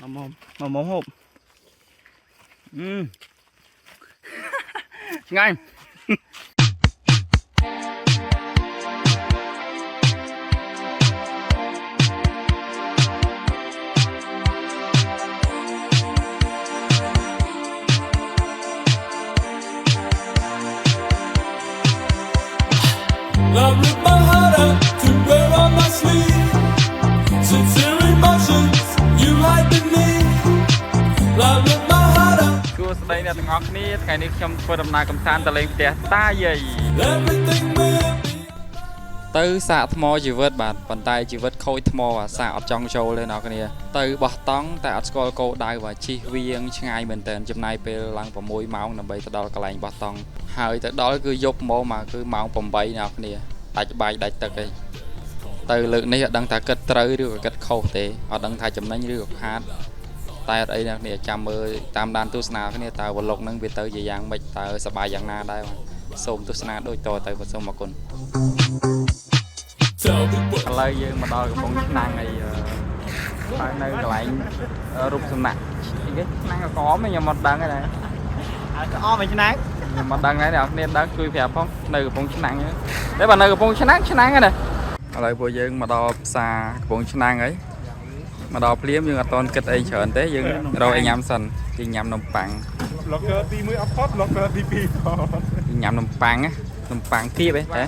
mồm hộp ngay I rip my heart out to wear on my sleeve. Sincere emotions you hide beneath. I rip my heart out. សួស្តីអ្នកទាំងអស់គ្នាថ្ងៃនេះខ្ញុំធ្វើដំណើរកម្សាន្តទៅលេងផ្ទះតាយាយ Everything will be. ទៅសាកថ្មជីវិតបាទប៉ុន្តែជីវិតខូចថ្មបាទសាកអត់ចង់ចូលទេអ្នកគ្នាទៅបោះតង់តែអត់ស្គាល់គោលដៅបាទជិះវៀងឆ្ងាយមែនតើចំណាយពេលឡើង6ម៉ោងដើម្បីទៅដល់កន្លែងបោះតង់ហើយទៅដល់គឺយប់ម៉ោងមកគឺម៉ោង8អ្នកគ្នាដាច់បាយដាច់ទឹកឯងទៅលើកនេះអត់ដឹងថាគិតត្រូវឬក៏គិតខុសទេអត់ដឹងថាចំណេញឬក៏ខាតតែអត់អីអ្នកគ្នាចាំមើលតាមដានទស្សនាគ្នាតើវឡុកហ្នឹងវាទៅជាយ៉ាងម៉េចតើសប្បាយយ៉ាងណាដែរបាទសូមទស្សនាដូចតទៅបាទសូមអរគុណ ឥឡូវយើងមកដល់កំពង់ឆ្នាំងហើយហើយនៅកន្លែងរូបសំណាក់គេឆ្នាំងកកមខ្ញុំអត់ដឹងទេអមមួយឆ្នាំងខ្ញុំអត់ដឹងទេអ្នកគ្នាដឹងជួយប្រាប់ផងនៅកំពង់ឆ្នាំងទេបើនៅកំពង់ឆ្នាំងហ្នឹងឥឡូវពួកយើងមកដល់ផ្សារកំពង់ឆ្នាំងហើយមកដល់ភ្លាមយើងអត់តន់គិតអីច្រើនទេយើងរកអីញ៉ាំសិនគេញ៉ាំនំប៉័ង Locker ទី1អត់ផុត Locker ទី2ផុត ញ៉ាំនំប៉័ងគៀបទេតែ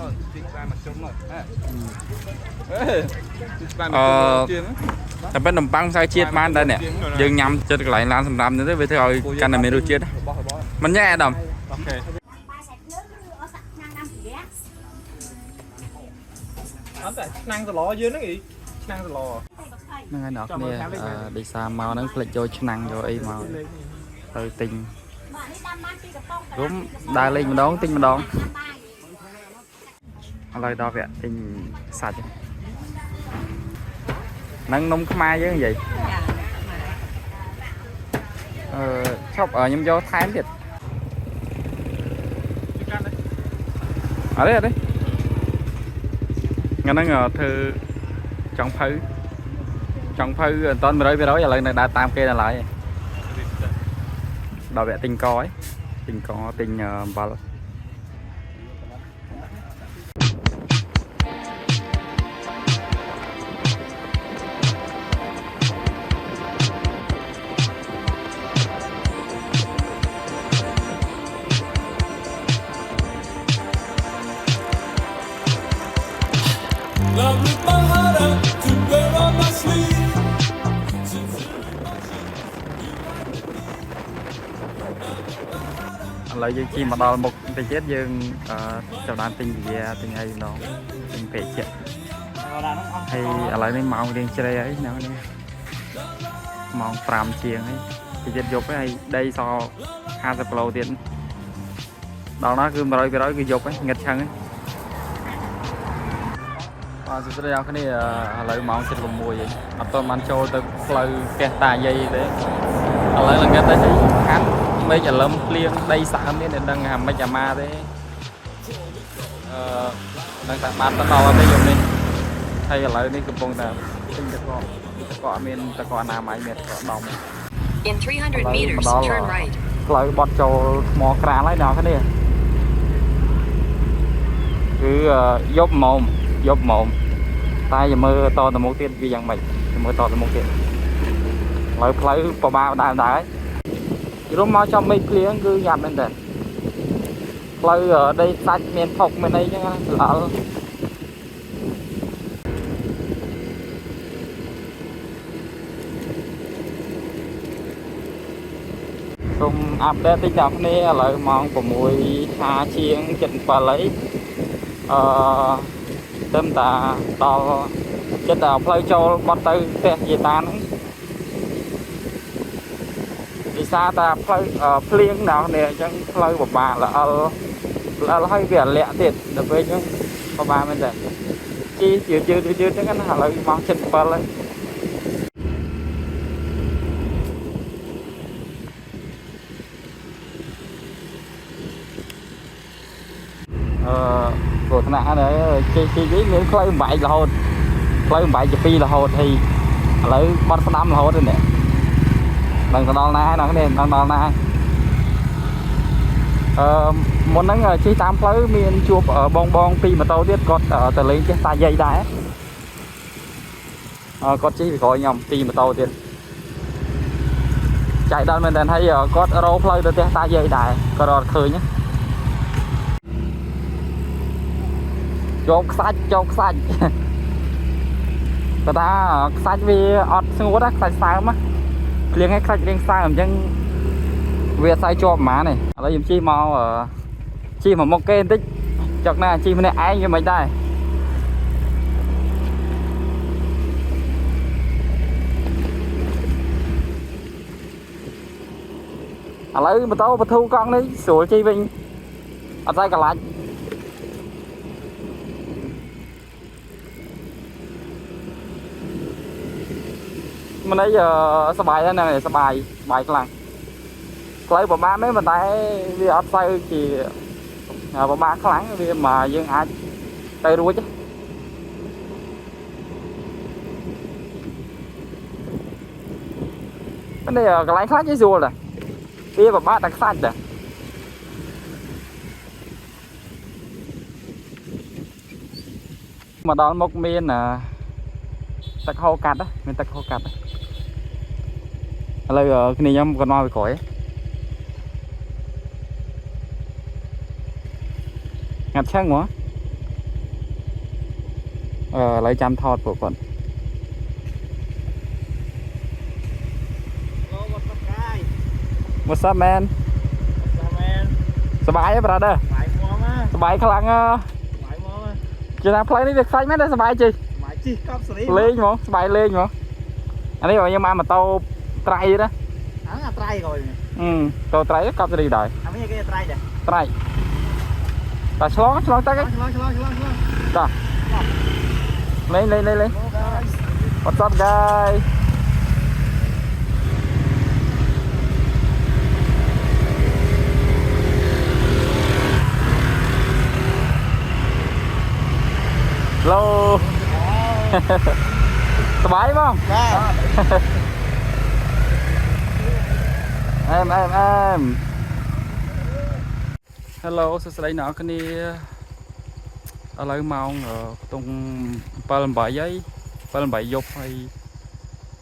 តែប៉ុន្តែនំប៉័ងផ្សាយជាតិបានដែរអ្នកយើងញ៉ាំចិត្តកន្លែងឡានសម្រាប់នេះទៅវាធ្វើឲ្យកាន់តែមានរសជាតិមិនញ៉ែអាដាមអូខេអត់តែឆ្នាំងសឡយើងហ្នឹងឆ្នាំងសឡហ្នឹងហើយអ្នកគ្នាដេកសារមកហ្នឹងផ្លេចយកឆ្នាំងយកអីមកទៅទិញរុំដើរលេងម្ដងទិញម្ដងឥឡូវដល់វគ្គទិញសាច់ហ្នឹងនំខ្មែរយើងនិយាយឈប់ខ្ញុំយកថែមទៀតអត់ទេថ្ងៃហ្នឹងធ្វើចង់ភៅអត់ត100%ឥឡូវនៅដើរតាមគេដល់ឡើយដល់វគ្គទិញកហើយទិញកទិញអំបិល I rip my heart out to wear on my sleeve. ឥឡូវយើងជិះមកដល់មុខបន្តិចទៀតយើងចាប់ដើមទិញវាទិញអីម្ដងទិញពេកជាហើយឥឡូវនេះម៉ោងរៀងជ្រេហើយណានេះម៉ោង5ជាងហើយតិចទៀតយប់ហើយដីស50គីឡូទៀតដល់ណាគឺ100%គឺយប់ហើយងឹតឆឹងហើយបាទសួស្តីអ្នកគ្នាឥឡូវម៉ោង7:06ហើយអត់ទាន់បានចូលទៅផ្លូវផ្ទះតាយាយទេឥឡូវល្ងាចទៅខាត់មេឃអលឹមភ្លៀងដីសើមនេះដឹងថាមិនអាម៉ាទេដឹងតែបានទៅដល់ទេយប់នេះហើយឥឡូវនេះកំពុងតែទិញទឹកកកអត់មានទឹកកកអនាម័យមានទឹកកកដំ In 300 meters, turn right. ផ្លូវបត់ចូលថ្មក្រាលហើយអ្នកគ្នាគឺយប់ម៉ោងតែចាំមើលតទៅមុខទៀតវាយ៉ាងម៉េចចាំមើលតទៅមុខទៀតឥឡូវផ្លូវប្របាដែររុំមកចំមេឃភ្លៀងគឺយ៉ាប់មែនតើផ្លូវដីសាច់មានផុកមានអីចឹងណាល្អសូមអាប់ដេតតិចដល់គ្នាឥឡូវម៉ោង6:50ជាង7:07ហើយទៅតាដល់ចិត្តតែផ្លូវចូលបត់ទៅផ្ទះយាយតាហ្នឹងវិសាតាផ្លូវភ្លៀងដល់នេះអញ្ចឹងផ្លូវពិបាកល្អិលហើយវាលាក់ទៀតដល់ពេលអញ្ចឹងពិបាកមែនតើជីយឺតអញ្ចឹងណាឥឡូវម៉ោង7:07ហើយគ្រោះថ្នាក់ហ្នឹងជិះវិញមានផ្លូវបំបែករហូតផ្លូវបំបែកជា2រហូតហើយឥឡូវបាត់ស្ដាំរហូតទេនេះ đang đo na nó nên đang đo na muốn nắng chi tam tới miền chuột ở bong bong pi mà tàu tiết còn ở từ lên cái tay dây đá có chi phải gọi nhầm pi mà tàu tiết chạy đan mình thấy có rô play từ cái tay dây đá có đo khơi nhé chốt sách người ta sách vì ọt xung quanh sách sao mà liên hay sách liên sao làm chân về sai cho má này lấy dùng chi màu chi mà một cái tích chọc nè chi này ai như mấy đây lấy mà tao mà thu con đấy sủa chi mình ở đây cả lại mình nãy giờสบายแล้วเนี่ยสบายครั้งlấy bộ ba mấy mình tay đi ấp tay thì bộ ba kháng đi mà dương ai tay đuôi chứ cái này cái lái khác với rùa này đi bộ ba đặc sản này mà đó một miền là tắc hô cắt đó miền tắc hô cắt đây cái này nhom còn nói về khỏi ngặt chắc quá lấy chăm thọt của con what's up man สบายไหม brother สบายขลังจะทำเพลงนี้เด็กใส่ไหมได้สบายจีเล่นมั้งสบายเล่นมั้งอันนี้บอกยังมาโตไตรđóไตรrồiโตไตรก็จะดีได้ อันนี้ก็ไตรจ้ะ ไตรแต่ฉลองตากันจ้ะเลย what's up guys hello สบายมั้งem hello សួស្តីអ្នកគ្នាឥឡូវម៉ោងតុង7:08ហើយ7:08យប់ហើយ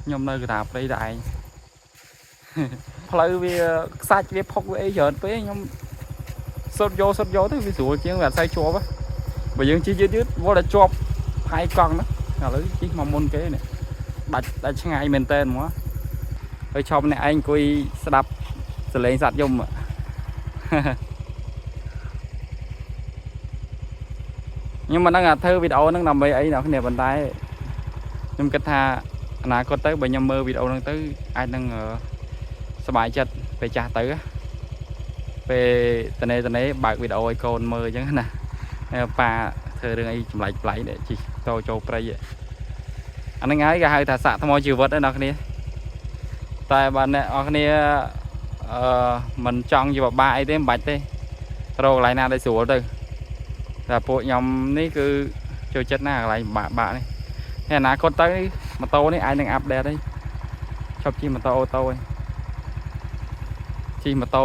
ខ្ញុំនៅកណ្ដាលព្រៃដែរឯងផ្លូវវាខ្សាច់វាផុកវាអីច្រើនពេកខ្ញុំសុតយកទៅវាស្រួលជាងវាអត់សូវជាប់បើយើងជិះយឺតវល់តែជាប់ហើយកង់ណាឥឡូវជិះមកមុនគេនេះដាច់ឆ្ងាយមែនតើហ្មងហើយឈប់នេះឯងអង្គុយស្ដាប់សលេងសត្វយំខ្ញុំមិនដឹងថាធ្វើវីដេអូហ្នឹងដើម្បីអីអ្នកគ្នាប៉ុន្តែខ្ញុំគិតថាអនាគតទៅបើខ្ញុំមើលវីដេអូហ្នឹងទៅអាចនឹងសប្បាយចិត្តពេលចាស់ទៅពេលតនេបើកវីដេអូឲ្យកូនមើលអញ្ចឹងណាប៉ាធ្វើរឿងអីចម្លែកប្លែកនេះជីចូលព្រៃអាហ្នឹងហើយគេហៅថាសាក់ថ្មជីវិតណាអ្នកគ្នាតែបើអ្នកនរគ្នាមិនចង់យកបាក់អីទេមិនបាច់ទេរកកន្លែងណាដែលស្រួលទៅតែពួកខ្ញុំនេះគឺចូលចិត្តណាកន្លែងបាក់នេះហើយអនាគតទៅម៉ូតូនេះអាចនឹងអាប់ដេតទេឈប់ជិះម៉ូតូអូតូឯងជិះម៉ូតូ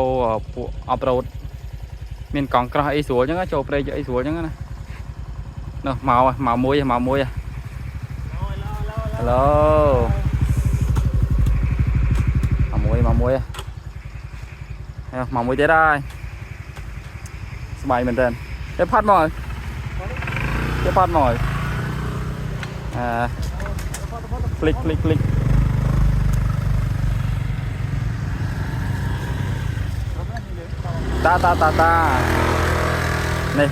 ពួកអបរ៉ូតមានកង់ក្រោះអីស្រួលអញ្ចឹងចូលព្រៃអីស្រួលអញ្ចឹងណានោះមកមួយ hello មកមួយទៀតហើយស្បាយមែនតើទៅផាត់មកคลิกតានេះ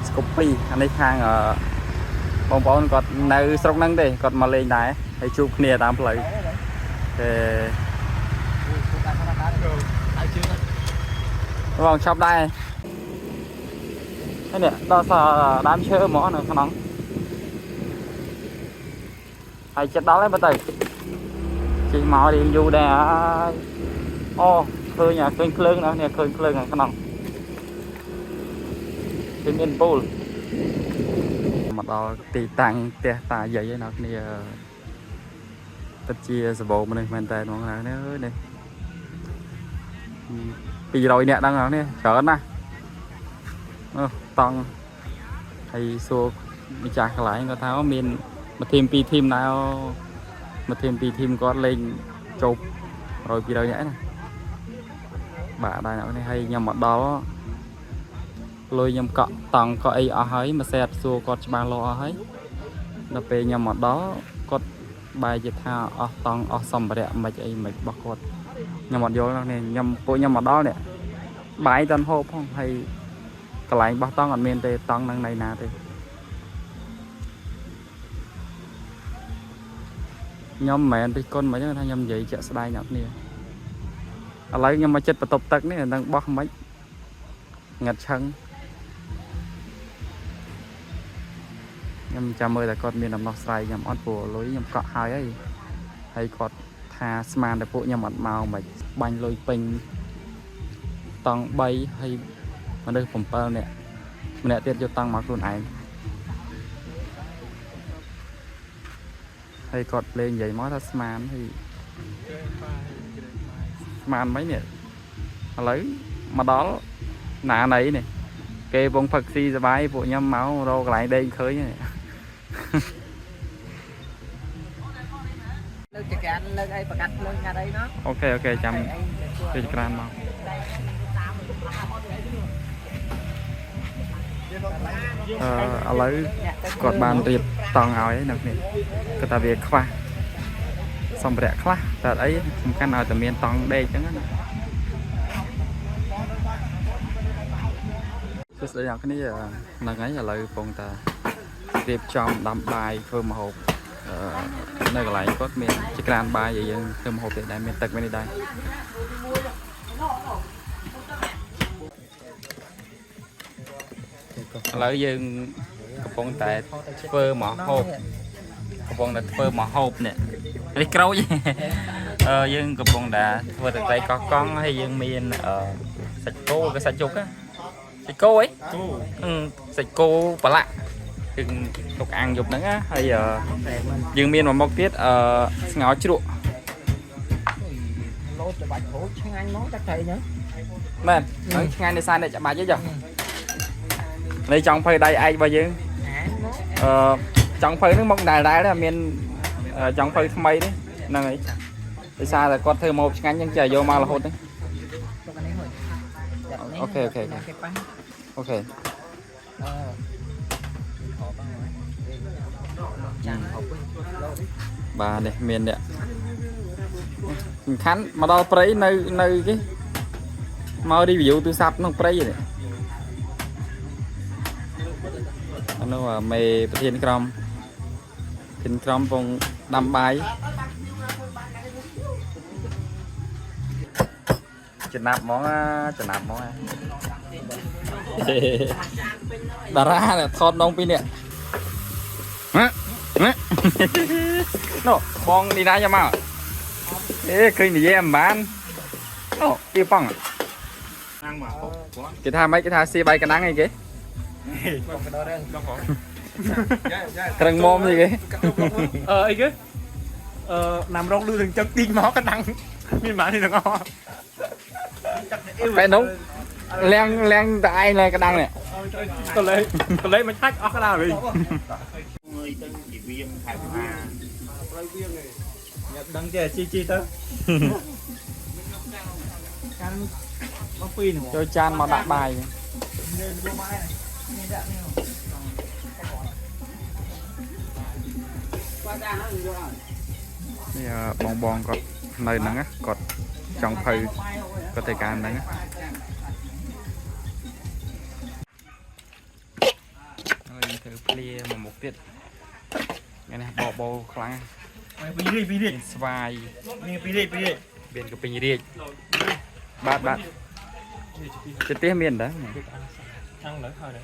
ស្គប់ពីអានេះខាងបងប្អូនគាត់នៅស្រុកហ្នឹងទេគាត់មកលេងដែរហើយជួបគ្នាតាមផ្លូវបងឆប់ដែរហើយនេះដល់ដើមឈើហ្មងនៅក្នុងហើយចិត្តដល់ហើយបើទៅជិះមករៀងយូរដែរហើយអូឃើញភ្លើងណានេះឃើញភ្លើងខាងក្នុងមានពូលមកដល់ទីតាំងផ្ទះតាយាយឯណាគ្នា tất chia sờ bộ mình mình tay nó là này ơi này bị rồi nè đang ở nè chở nè tông hay xô đi chặt lại có tháo miền mà thêm pi thêm nào mà thêm pi thêm có lên chụp rồi bị rồi nhảy nè bà đây nào này hay nhầm mặt đó lôi nhầm cọ tòng có ai ở ấy mà xe xua có ba lô ở ấy nó về nhầm mặt đó có bài dịch thao ở tòng ở sầm bạc mà chạy mày bắt cột nhầm mặt vô này nhầm bộ nhầm mặt đó nè bài tân hộp không hay cái lại bắt tòng ở miền tây tòng năng này nè thì nhom mẹ thì con mấy thằng nhom vậy chợ sai nhọc nè lấy nhom mà chết và tục tật này đang bóc mấy ngặt chân nhom chăm ơi là con miền nằm nóc sai nhom ót bùa lối nhom cọ hai ấy hay còn thà sman để phụ nhom mặt màu mà banh lôi pin tòng bay hay mà đâyผมเปิลเนี่ยมันเนี่ยเตี้ยจะตั้งมาคนไอhay cọt lên vậy món tasman thì man mấy nè lấy mà đó nạ này nè kê bông phật si ra bái bộ nhâm máu đâu lại đây khơi nè ok ok chăm cái can mau lấy cọt bàn tiệp toàn ấy nè cái ta việc khoa xong bẹt khoa tại ấy căn nào từ miền toàn đây chẳng hạn cái sẽ cái này là cái là lời phong ta tiệp trong đám bài phơm hộp nơi lại có miền chỉ can bài vậy phơm hộp để miền tật bên đây lấy dương phong tại phơ mỏ hộp phong là phơ mỏ hộp nè đi câu gì dương phong đã vừa từ đây có con hay dương miền sạch cô cái sạch chục á sạch cô ấy sạch cô bà lạ đừng tục ăn dục nữa á hay giờ dương miền mà một tiết ngó chứ độ men ngay nơi xa này chạm bài chứ giờ đây trong phơi đây ai bao nhiêu trong phơi nước mông đài đá là miền trong phơi mây đấy năng ấy đi xa là con thơ một ngắn nhưng chờ vô mà là hôn đấy ok ok ok ok bà này miền đấy khán mà đâu prey nơi nơi cái mau đi ví dụ tôi sắp nó prey vậy nó là mê thiên crom vùng đâm bài chừng nạp món đà ra là thon đông pin nè nó bong đi ra cho mà ê khi này em bán nó tiêu phong cái tha mấy cái tha xe bay cái nắng này kì cần mồm gì kì ấy chứ nằm rong đưa thằng chân tiên máu cái đăng miên bản thì thằng ngon phải đúng len tại này cái đăng này tôi lấy mấy thách cái nào đi đăng chè chi tới cho chan mà đặt bài bong bong có nơi nắng á còn trong phơi có thể càn nắng á thử plia mà một tiết cái này bò kháng pi đi vai pi đi biển của pin đi bát trực tiếp miền đó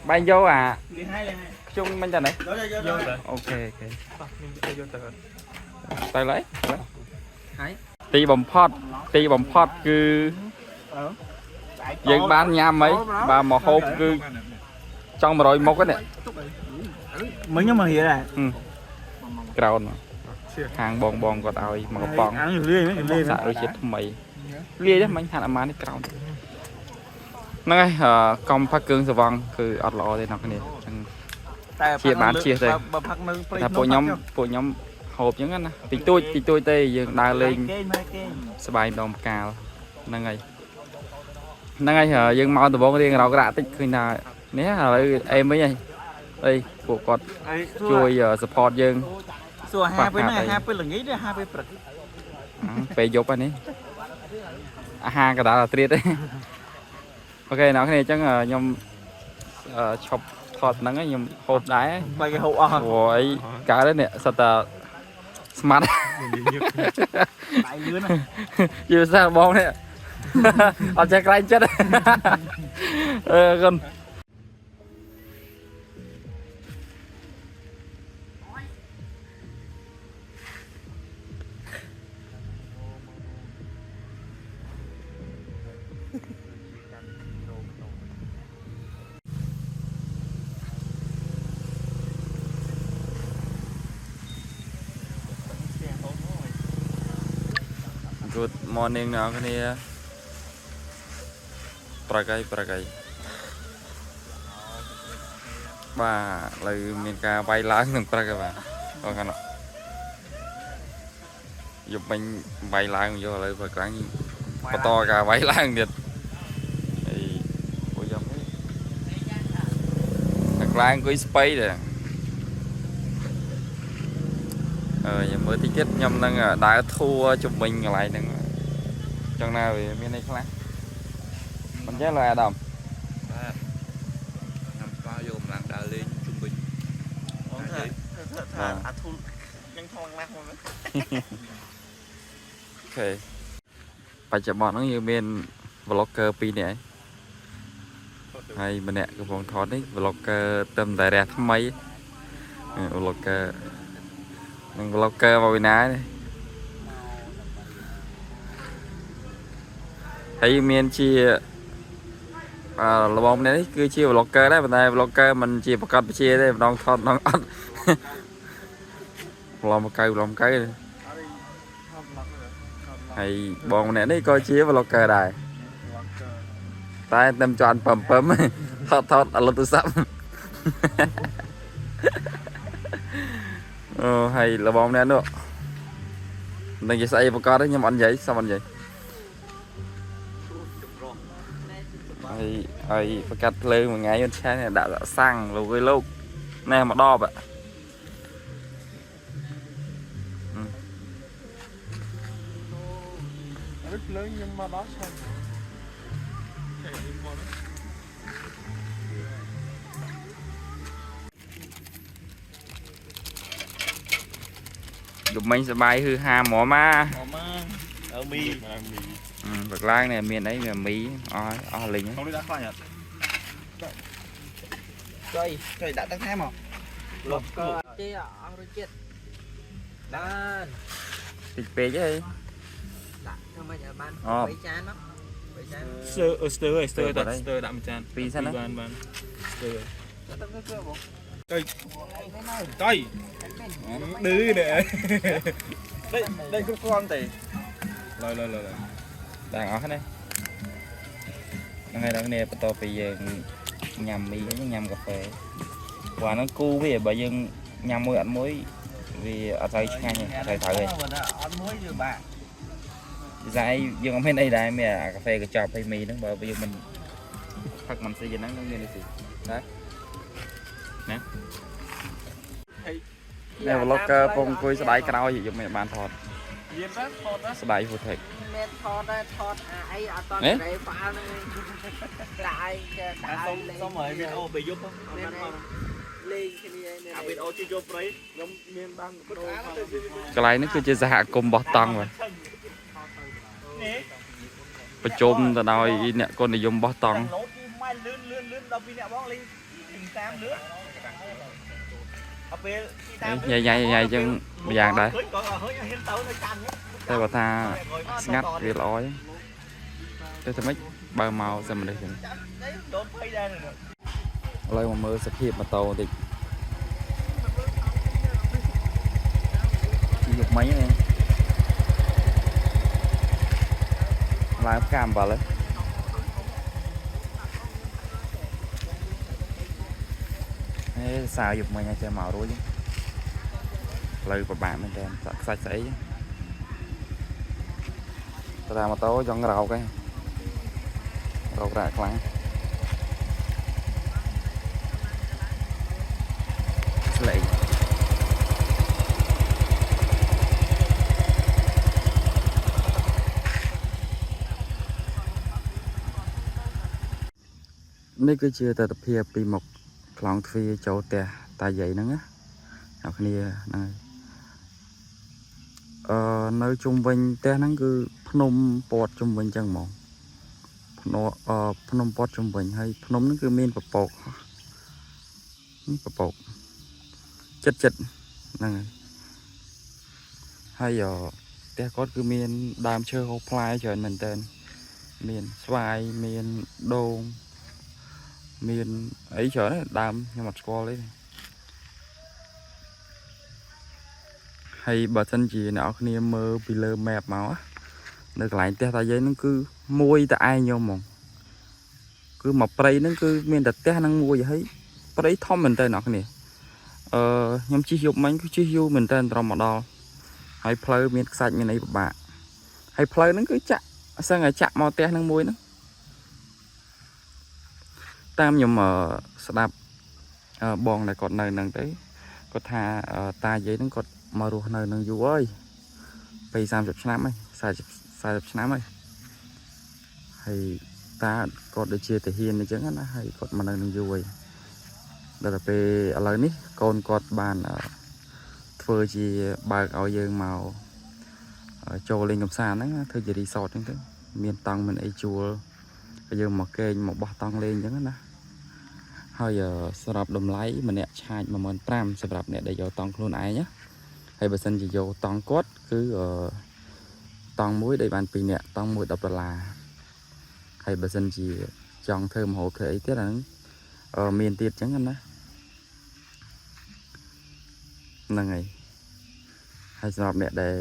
bay vô à chung bên trên này ok tay lấyตีบ่มพอดคือយើងបានញ៉ាំអីបាទមកហូបគឺចង់100មុខហ្នឹង mới nhớ mà hiểu này ក្រោន hàng bong bong còn ao mà có bong ăn lươi mấy lươi xả đôi chết mày lia đấy mình hạt ăn cái cào nói công phát cương sờ vong cứ ọt lọ đây nó cái này chia bán chia đây là bộ nhóm hộp những anh thì tôi tây dừng đa lên sờ bài đồng cào năng ngày dừng mau từ bóng điเราก็đã tích khi nào nếu là em mới đây bộ cọt chui support dừng xua hai bên này hai bên là nghĩ đấy hai bên bậtไปยกอันนี้5กระดาษเตรียดđấy ok nào cái này chắc là nhom chọc thọt nắng ấy nhom hộp đáy bay cái hộp à rồi cả đấy nè sao ta smart đại lươn này chưa sao bom đấy ở trên cái chết gần Good morning nào cái này Pragai bà là miền ca bay lá thằng Pragai bà còn cái nào giúp mình bay lá vô lại và cái to cả bay lá điệt thì bây giờ thằng lang có space rồi giờ mới tí kết nhâm đang đã thua chụp mình lại đừng trong nào thì bên đây khác mình chắc là đồng năm qua vô làm đã lên trung bình ok phải chậm bọn nó như bên vlogger pi này hay bên nè cái phòng thon đấy vlogger tâm đại đẹp mấy vlogger vào bên ná này thấy miền chi là bông này cứ chia vlogger đấy bên này vlogger mình chia một con chia đây non thon non ăn làm một cây hay bông này đấy coi chia vlogger đài tay tâm tròn pầm thọt ở lột tôi sắm hay là bông này nữa đừng chỉ xây một con đấy nhưng mà anh vậy sao anh vậy hay phải cắt lên một ngày con trai này đã sang rồi cái lúc này mà đo vậy rất lớn nhưng mà đó sao Tụi mình sẽ bay hư hà mỏ ma ở mi vật lang này miền đấy là Mỹ lính không đi đã khoai nhỉ trời đã tăng thêm không lột chơi ở rồi chết đan thịt bê chứ đi đã không bao giờ ban Ờ. mấy chán lắm stir đạm chan Phi sao đó? ban stir cây cây đứa nè đây có con thì lời đang ở đây ngày đó nè bắt đầu bây giờ nhầm mì với nhầm cà phê và nó cu với bà dân nhầm môi ảnh muối vì ở đây ngay nha thầy thợ ăn muối rồi bạn dạy dân ở bên đây đây mẹ cà phê cái chọc hay mì đó bởi bây giờ mình thật mình sẽ dành nó như này gì đấy nè đây là vlogger phong cùi sẽ đáy cái đó gì dùng mẹ bàn thọt sẽ đáy vô thịt men thọt ai ở toàn Đấy. đây pha đại xong rồi bên ô bị giúp không lên cái này à bên ô chưa giúp đấy giống miền bang cái này nó cứ chơi giả cùng bọt tăng rồiประชุมแต่เราเนี่ยคนนิยมบอสตอง mai lươn đâu pin nẹo bóng lên hình tam nữa ở bên nhảy chân vàng đấy hơi hiên tấu nó chăn nhé đây bà ta ngắt việc lói đây thì mấy bao màu xem mình đây đấy đốn phây ra rồi lấy một mơ sắp hiệp mà tàu thì mấy em làm cam vào lên sao dục mình chơi màu đuôi chứ lời của bạn mình đem sạch sẽ ra mà tối cho rau cái rau rạc lắm lạiនេះគឺជាទស្សនភាពពីមុខខ្លងទ្វារចូលផ្ទះតាយាយហ្នឹងណាអ្នកគ្នាហ្នឹងនៅជុំវិញផ្ទះហ្នឹងគឺភ្នំព័ទ្ធជុំវិញចឹងហ្មងភ្នំព័ទ្ធជុំវិញហើយភ្នំហ្នឹងគឺមានពពកនេះពពកចិត្តហ្នឹងហើយផ្ទះគាត់គឺមានដើមឈើហូបផ្លែច្រើនមែនតើមានស្វាយមានដូងមានអីច្រើនដើមខ្ញុំអត់ស្គាល់ទេហើយបើសិនជាអ្នកនរគ្នាមើលពីលើ map មកនៅកន្លែងផ្ទះតាយាយហ្នឹងគឺមួយតែឯងខ្ញុំហ្មងគឺមកព្រៃហ្នឹងគឺមានតែផ្ទះហ្នឹងមួយហើយព្រៃធំមែនតើអ្នកនរគ្នាខ្ញុំជិះយប់មិញគឺជិះយូរមែនតើត្រមមកដល់ហើយផ្លូវមានខ្សាច់មានអីពិបាកហើយផ្លូវហ្នឹងគឺចាក់សឹងតែចាក់មកផ្ទះហ្នឹងមួយហ្នឹងតាមខ្ញុំស្ដាប់បងដែលគាត់នៅហ្នឹងទៅគាត់ថាតាយាយហ្នឹងគាត់មករស់នៅនឹងយូរហើយពី30ឆ្នាំហើយ40ឆ្នាំហើយហើយតាគាត់ដូចជាទាហានអញ្ចឹងណាហើយគាត់មកនៅនឹងយូរហើយដល់ទៅពេលឥឡូវនេះកូនគាត់បានធ្វើជាបើកឲ្យយើងមកចូលលេងកំសាន្តហ្នឹងធ្វើជារីសតអញ្ចឹងទៅមានតង់មានអីជួលយើងមកគេងមកបោះតង់លេងអញ្ចឹងណាហើយសម្រាប់តម្លៃម្នាក់ឆាច 15,000 សម្រាប់អ្នកដែលយកតង់ខ្លួនឯងណាហើយបើសិនជាយកតង់គាត់គឺតង់មួយដែលបាន2នាក់តង់មួយ$10ហើយបើសិនជាចង់ធ្វើមហោធ្វើអីទៀតអាហ្នឹងមានទៀតអញ្ចឹងណាហ្នឹងហើយសម្រាប់អ្នកដែល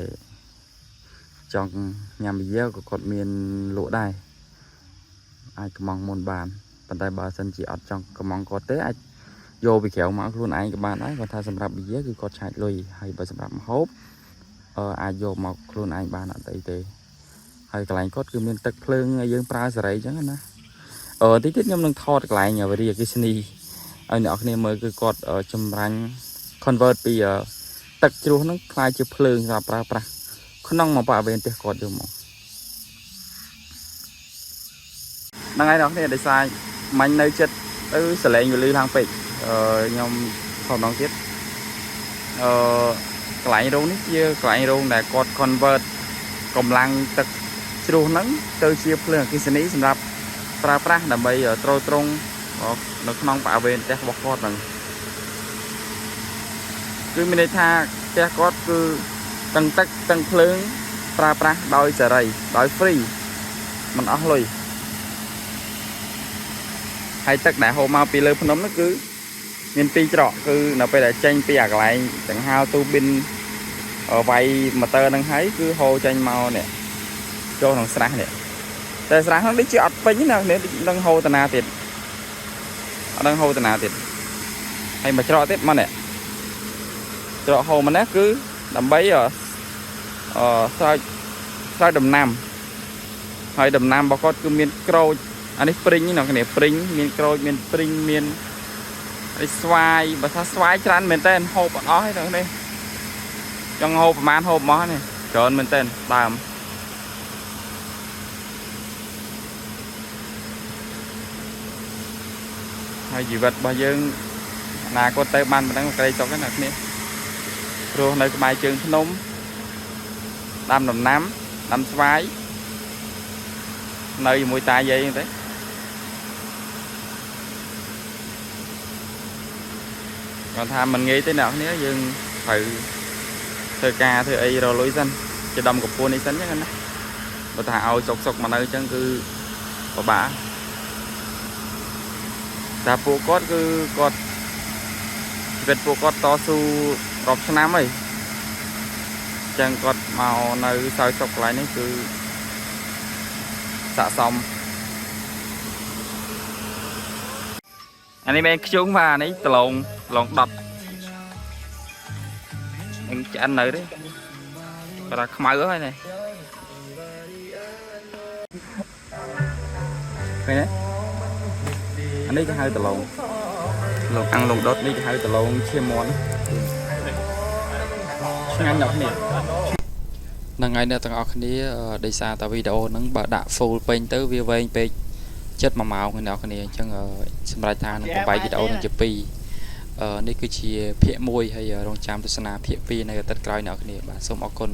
ចង់ញ៉ាំប៊ីយ៉ាក៏គាត់មានលក់ដែរអាចកំងមុនបានប៉ុន្តែបើសិនជាអត់ចង់កំងគាត់ទេអាចយកពីក្រៅមកខ្លួនឯងក៏បានដែរគាត់ថាសម្រាប់ប៊ីយ៉ាគឺគាត់ឆាចលុយហើយបើសម្រាប់ម្ហូបអាចយកមកខ្លួនឯងបានអត់អីទេហើយកន្លែងគាត់គឺមានទឹកភ្លើងឲ្យយើងប្រើសេរីអញ្ចឹងណាតិចទៀតខ្ញុំនឹងថតកន្លែងវិរិយអគ្គិសនីឲ្យអ្នកនរគ្នាមើលគឺគាត់ចម្រាញ់ convert ពីទឹកជ្រោះហ្នឹងក្លាយជាភ្លើងសម្រាប់ប្រើប្រាស់ក្នុងមកបរិវេណផ្ទះគាត់យកមកហ្នឹងហើយអ្នកនរគ្នាដោយសារមាញ់នៅចិត្តទៅសលេងវាលឺឡើងពេកខ្ញុំថតម្ដងទៀតកន្លែងរោងនេះជាកន្លែងរោងដែលគាត់ convert កម្លាំងទឹកជ្រោះហ្នឹងទៅជាភ្លើងអគ្គិសនីសម្រាប់ប្រើប្រាស់ដើម្បីទ្រទ្រង់នៅក្នុងបរិវេណផ្ទះរបស់គាត់ហ្នឹងគឺមានន័យថាផ្ទះគាត់គឺទាំងទឹកទាំងភ្លើងប្រើប្រាស់ដោយសេរីដោយ free មិនអស់លុយហើយទឹកដែលហូរមកពីលើភ្នំនោះគឺមាន2ច្រកគឺនៅពេលដែលចេញពីអាកន្លែងដង្ហើរទូប៊ីនវាយម៉ូទ័រហ្នឹងហើយគឺហូរចេញមកនេះចូលក្នុងស្រះនេះតែស្រះហ្នឹងដូចជាអត់ពេញណានេះនឹងហូរតាណាទៀតអត់នឹងហូរតាណាទៀតហើយមួយច្រកទៀតមកនេះច្រកហូរមកនេះគឺដើម្បីស្រោចដំណាំហើយដំណាំរបស់គាត់គឺមានក្រូចអានេះព្រីងណាគ្នាព្រីងមានក្រូចមានព្រីងមានអីស្វាយបើថាស្វាយច្រើនមែនតើហូបអត់អស់ទេនេះចង់ហូបប្រហែលហូបមកនេះច្រើនមែនតើដើមហើយជីវិតរបស់យើងអនាគតទៅបានប៉ុណ្ណឹងក្រីសុខណាគ្នាព្រោះនៅក្បែរជើងភ្នំដាំដំណាំដាំស្វាយនៅជាមួយតាយាយហ្នឹងទេគាត់ថាមិនងាយទេអ្នកគ្នាយើងត្រូវធ្វើការធ្វើអីរលុយសិនជាដំកំពួននេះសិនអញ្ចឹងណាបើថាឲ្យសុកមកនៅអញ្ចឹងគឺពិបាកតែពួកគាត់គឺគាត់ជីវិតពួកគាត់តស៊ូរាប់ឆ្នាំហើយ ចឹងគាត់មកនៅសោយសុកកន្លែងនេះគឺស័ក្តិសមអានេះមែនខ្ជុងបាទអានេះដលងដុតនឹងឆ្អិននៅទេគាត់ថាខ្មៅហើយនេះឃើញទេអានេះគេហៅដលងអាំងលងដុតនេះគេហៅដលងឈាមមាន់ឆ្ងាញ់ដល់គ្នាហ្នឹងហើយអ្នកទាំងអស់គ្នាដោយសារតែវីដេអូហ្នឹងបើដាក់ full ពេញទៅវាវែងពេកចិត្ត1ម៉ោងអ្នកទាំងអស់គ្នាអញ្ចឹងសម្រាប់ថានឹងបំបីវីដេអូនឹងជា2នេះគឺជាភាគ1ហើយរងចាំទស្សនាភាគ2នៅអាទិត្យក្រោយអ្នកទាំងអស់គ្នាបាទសូមអរគុណ